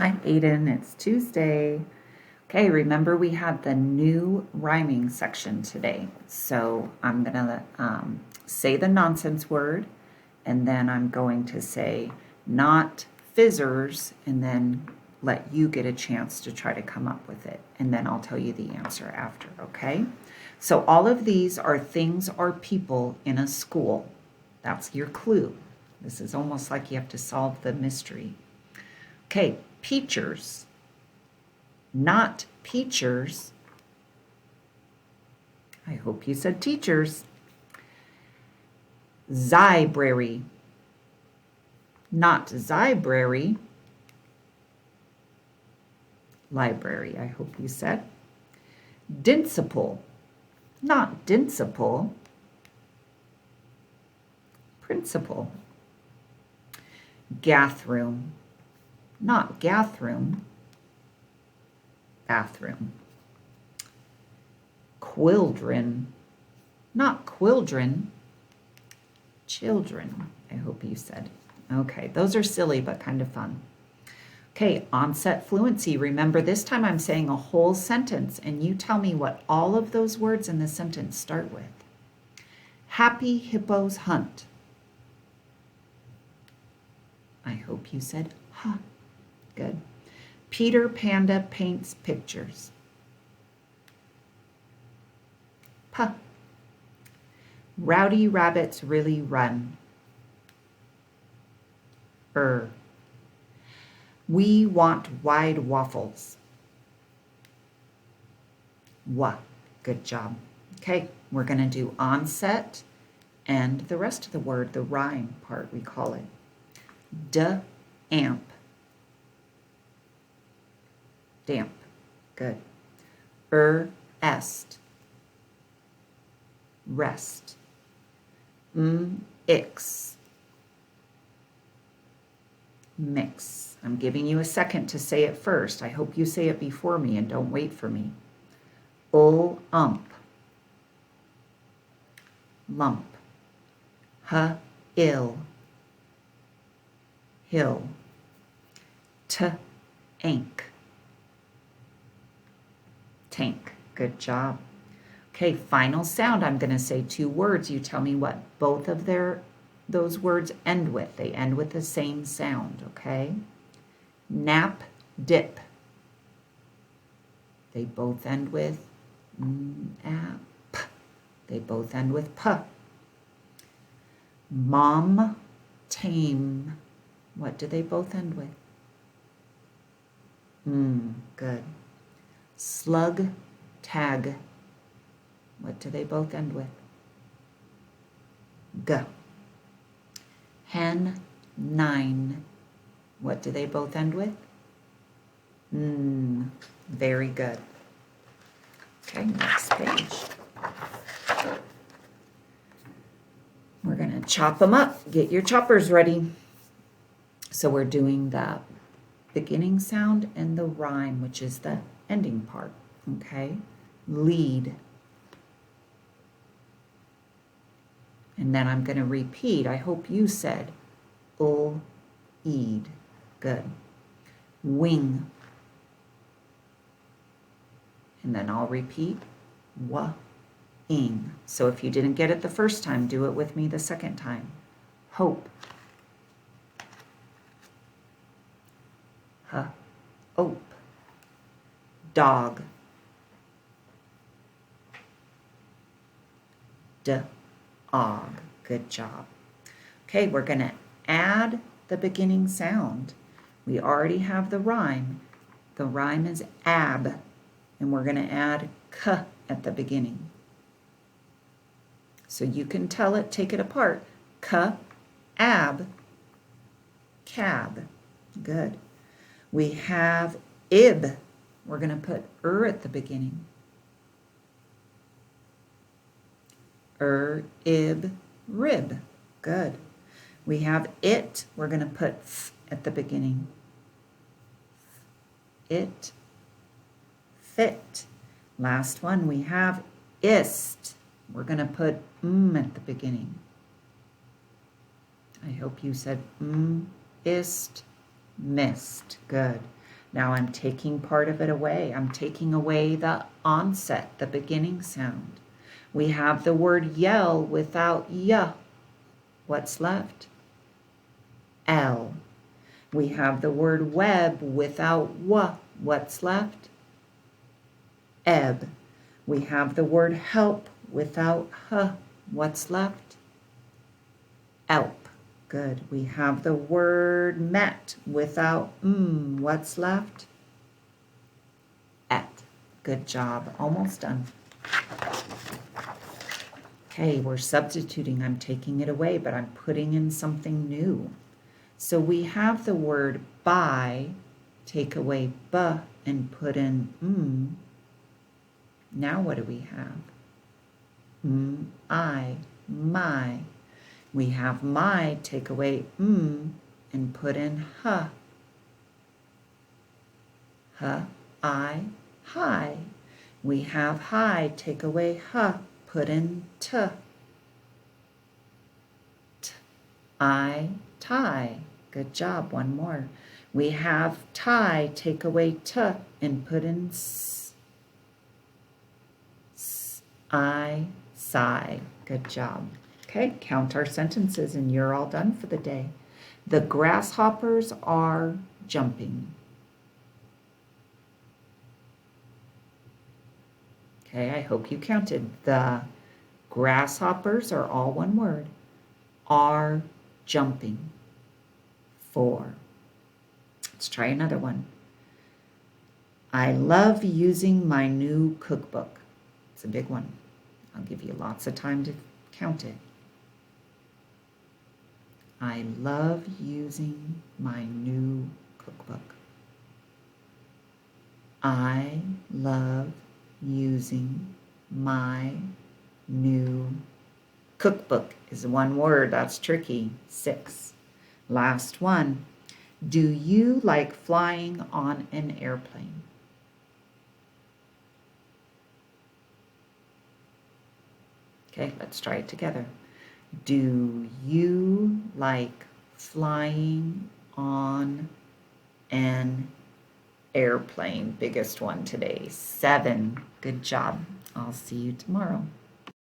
Hi, Aiden. It's Tuesday. Okay, remember we had the new rhyming section today. So I'm going to say the nonsense word, and then I'm going to say not fizzers, and then let you get a chance to try to come up with it. And then I'll tell you the answer after, okay? So all of these are things or people in a school. That's your clue. This is almost like you have to solve the mystery. Okay, peachers, not peachers. I hope you said teachers. Zybrary, not zybrary. Library, I hope you said. Dinciple, not dinciple. Principal. Gathroom, not gathroom. Bathroom. Quildren, not quildren. Children, I hope you said. Okay, those are silly but kind of fun. Okay, onset fluency. Remember, this time I'm saying a whole sentence, and you tell me what all of those words in the sentence start with. Happy hippos hunt. I hope you said, huh. Good. Peter Panda paints pictures. Puh. Rowdy rabbits really run. We want wide waffles. Wah. Good job. Okay, we're going to do onset and the rest of the word, the rhyme part, we call it. Amp. Damp. Good. Est. Rest. Ix. Mix. I'm giving you a second to say it first. I hope you say it before me and don't wait for me. Ump. Lump. Ill. Hill. Ank. Tank. Good job. Okay, final sound. I'm going to say two words. You tell me what both of those words end with. They end with the same sound, okay? Nap, dip. They both end with p. They both end with p. Mom, tame. What do they both end with? Good. Slug, tag. What do they both end with? G. Hen, 9. What do they both end with? Very good. Okay, next page. We're going to chop them up. Get your choppers ready. So we're doing the beginning sound and the rhyme, which is the ending part. Okay? Lead. And then I'm going to repeat. I hope you said eed. Good. Wing. And then I'll repeat ing. So if you didn't get it the first time, do it with me the second time. Hope. Ope. Dog. Og. Good job. Okay, we're going to add the beginning sound. We already have the rhyme. The rhyme is ab, and we're going to add k at the beginning. So you can tell it, take it apart. K, ab, cab. Good. We have ib. We're going to put at the beginning. Ib, rib. Good. We have it. We're going to put f at the beginning. It, fit. Last one, we have ist. We're going to put at the beginning. I hope you said ist, missed. Good. Now I'm taking part of it away. I'm taking away the onset, the beginning sound. We have the word yell without y. What's left? L. We have the word web without w. What's left? Ebb. We have the word help without h. What's left? Elp. Good. We have the word met without What's left? Et. Good job. Almost done. Okay, we're substituting. I'm taking it away, but I'm putting in something new. So we have the word by, take away b and put in Now what do we have? I, my. We have my, take away and put in h. I, hi. We have hi, take away h, put in t. I, tie. Good job. One more. We have tie, take away t and put in s. I, sigh. Good job. Okay, count our sentences and you're all done for the day. The grasshoppers are jumping. Okay, I hope you counted. The grasshoppers are all one word. Are jumping. 4. Let's try another one. I love using my new cookbook. It's a big one. I'll give you lots of time to count it. I love using my new cookbook. I love using my new cookbook is one word. That's tricky. 6. Last one. Do you like flying on an airplane? Okay, let's try it together. Do you like flying on an airplane? Biggest one today. 7. Good job. I'll see you tomorrow.